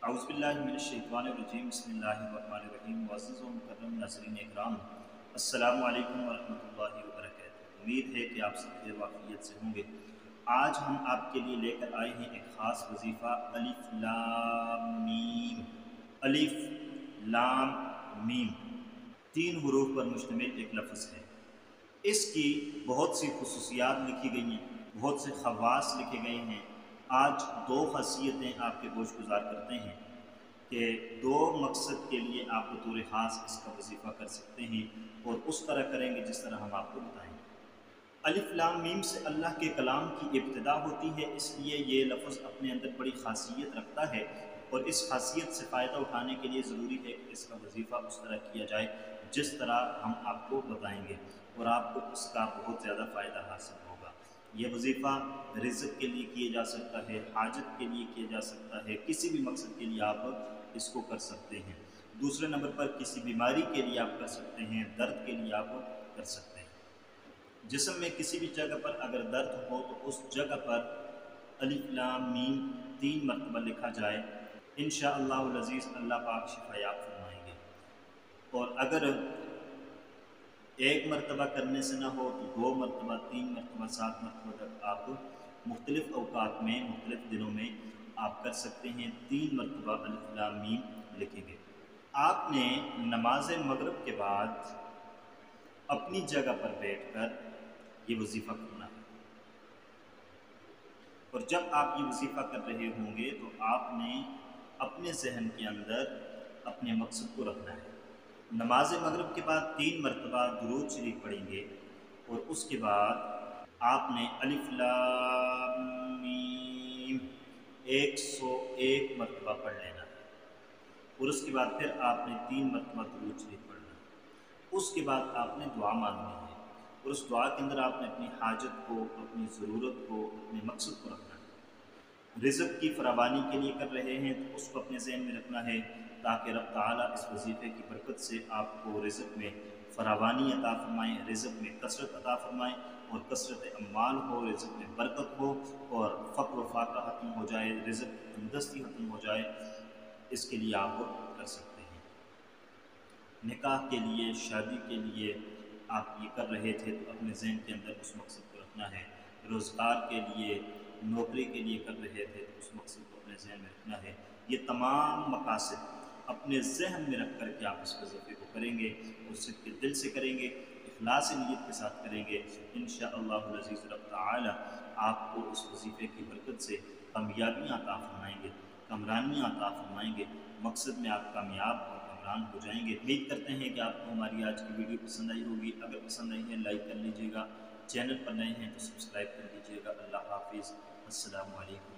اعوذ باللہ من الشیطان الرجیم بسم اللہ الرحمن الرحیم معزز و مکرم ناظرین اکرام، السلام علیکم ورحمۃ اللہ وبرکاتہ۔ امید ہے کہ آپ سب خیر وعافیت سے ہوں گے۔ آج ہم آپ کے لیے لے کر آئے ہیں ایک خاص وظیفہ الف لام میم۔ الف لام میم 3 حروف پر مشتمل ایک لفظ ہے۔ اس کی بہت سی خصوصیات لکھی گئی ہیں، بہت سے خواص لکھے گئے ہیں۔ آج 2 خاصیتیں آپ کے گوش گزار کرتے ہیں کہ 2 مقصد کے لیے آپ بطور خاص اس کا وظیفہ کر سکتے ہیں، اور اس طرح کریں گے جس طرح ہم آپ کو بتائیں گے۔ الف لام میم سے اللہ کے کلام کی ابتدا ہوتی ہے، اس لیے یہ لفظ اپنے اندر بڑی خاصیت رکھتا ہے، اور اس خاصیت سے فائدہ اٹھانے کے لیے ضروری ہے کہ اس کا وظیفہ اس طرح کیا جائے جس طرح ہم آپ کو بتائیں گے، اور آپ کو اس کا بہت زیادہ فائدہ حاصل ہوگا۔ یہ وظیفہ رزق کے لیے کیا جا سکتا ہے، حاجت کے لیے کیا جا سکتا ہے، کسی بھی مقصد کے لیے آپ اس کو کر سکتے ہیں۔ دوسرے نمبر پر کسی بیماری کے لیے آپ کر سکتے ہیں، درد کے لیے آپ کر سکتے ہیں۔ جسم میں کسی بھی جگہ پر اگر درد ہو تو اس جگہ پر الف لام میم 3 مرتبہ لکھا جائے، انشاءاللہ العزیز اللہ پاک شفا یاب فرمائیں گے۔ اور اگر 1 مرتبہ کرنے سے نہ ہو تو 2 مرتبہ، 3 مرتبہ، 7 مرتبہ تک آپ مختلف اوقات میں، مختلف دنوں میں آپ کر سکتے ہیں۔ 3 مرتبہ الف لام میم لکھیں گے۔ آپ نے نماز مغرب کے بعد اپنی جگہ پر بیٹھ کر یہ وظیفہ کرنا ہے، اور جب آپ یہ وظیفہ کر رہے ہوں گے تو آپ نے اپنے ذہن کے اندر اپنے مقصد کو رکھنا ہے۔ نماز مغرب کے بعد 3 مرتبہ درود شریف پڑھیں گے، اور اس کے بعد آپ نے الف لام میم 101 مرتبہ پڑھ لینا ہے، اور اس کے بعد پھر آپ نے 3 مرتبہ درود شریف پڑھنا ہے۔ اس کے بعد آپ نے دعا مانگنی ہے، اور اس دعا کے اندر آپ نے اپنی حاجت کو، اپنی ضرورت کو، اپنے مقصد کو رکھنا ہے۔ رزق کی فراوانی کے لیے کر رہے ہیں تو اس کو اپنے ذہن میں رکھنا ہے، تاکہ رب تعالیٰ اس وظیفے کی برکت سے آپ کو رزق میں فراوانی عطا فرمائیں، رزق میں کثرت عطا فرمائیں، اور کثرت اموال ہو، رزق میں برکت ہو، اور فقر و فاقہ ختم ہو جائے، رزق تندرستی ختم ہو جائے۔ اس کے لیے آپ کر سکتے ہیں۔ نکاح کے لیے، شادی کے لیے آپ یہ کر رہے تھے تو اپنے ذہن کے اندر اس مقصد کو رکھنا ہے۔ روزگار کے لیے، نوکری کے لیے کر رہے تھے تو اس مقصد کو اپنے ذہن میں رکھنا ہے۔ یہ تمام مقاصد اپنے ذہن میں رکھ کر کے آپ اس وظیفے کو کریں گے، اور صدق دل سے کریں گے، اخلاص نیت کے ساتھ کریں گے۔ انشاءاللہ العزیز رب تعالی آپ کو اس وظیفے کی برکت سے کامیابیاں عطا فرمائیں گے، کامرانیاں عطا فرمائیں گے، مقصد میں آپ کامیاب اور کامران ہو جائیں گے۔ امید کرتے ہیں کہ آپ کو ہماری آج کی ویڈیو پسند آئی ہوگی۔ اگر پسند آئی ہے لائک کر لیجیے گا، چینل پر نئے ہیں تو سبسکرائب کر لیجیے گا۔ اللہ حافظ، السلام علیکم۔